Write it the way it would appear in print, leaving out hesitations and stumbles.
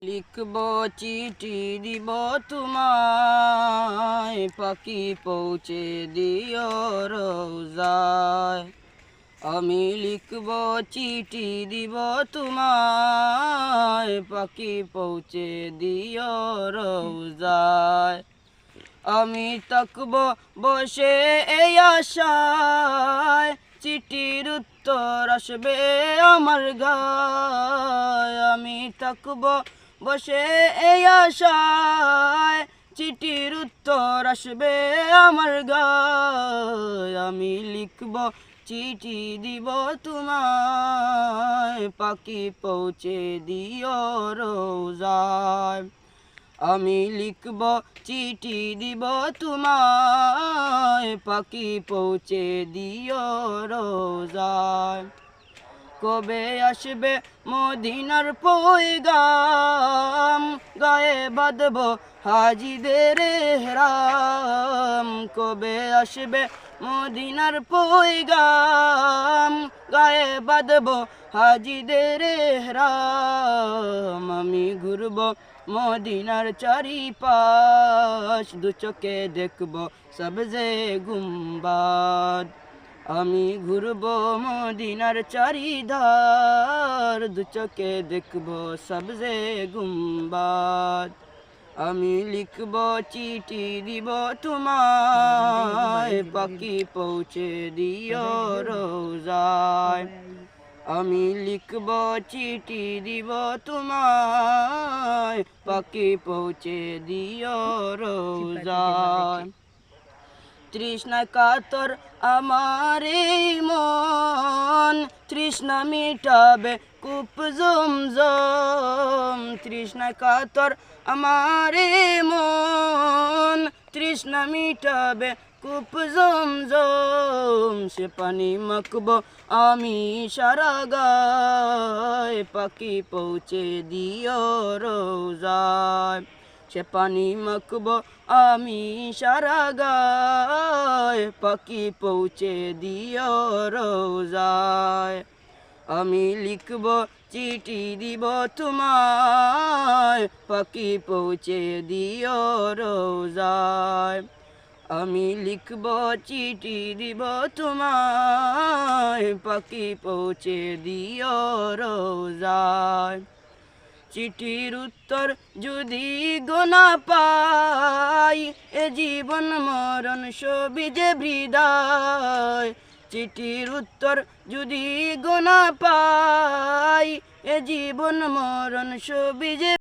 লিখব চিঠি দিব তোমায়, পাখি পৌঁছে দিও রোজায়। আমি লিখব চিঠি দিব তোমায়, পাখি পৌঁছে দিও রোজায়। আমি থাকব বসে এই আশায়, চিঠির উত্তর আসবে আমার গায়। আমি থাকব বসে এই আশায়, চিঠির উত্তর আসবে আমার গায়। আমি লিখব চিঠি দিব তোমায়, পাখি পৌঁছে দিও রোজায়। আমি লিখব চিঠি দিব তোমায়, পাখি পৌঁছে দিও রোজায়। কবে আসবে মদিনার পয়গাম, গায়ে বাঁধব হাজিদের ইহরাম। কবে আসবে মদিনার পয়গাম, গায়ে বাঁধব হাজিদের ইহরাম। আমি ঘুরব মদিনার চারিপাশ, দু চোখে দেখব সবজে গুম্বাদ। আমি ঘুরব মদিনার চারিধার, দু চোখে দেখব সবজে গুম্বাদ। আমি লিখব চিঠি দিব তোমায়, পাখি পৌঁছে দিও রোজায়। আমি লিখব চিঠি দিব তোমায়, পাখি পৌঁছে দিও রোজায়। তৃষ্ণা কাতর আমার এই মন, তৃষ্ণা মিটাবে কূপ জমজম। তৃষ্ণা কাতর আমার এই মন, তৃষ্ণা মিটাবে কূপ জমজম। সে পানি মাখব আমি সারা গায়, পাখি পৌঁছে দিও রোজায়। সে পানি মাখব আমি সারা গায়, পাখি পৌঁছে দিও রোজায়। আমি লিখব চিঠি দিব তোমায়, পাখি পৌঁছে দিও রোজায়। আমি লিখব চিঠি দিব তোমায়, পাখি পৌঁছে দিও রোজায়। চিঠির উত্তর যদি গোনা পাই, এ জীবন মরণ সবই যে বৃদায়। চিঠির উত্তর যদি গোনা পাই, এ জীবন মরণ সবই যে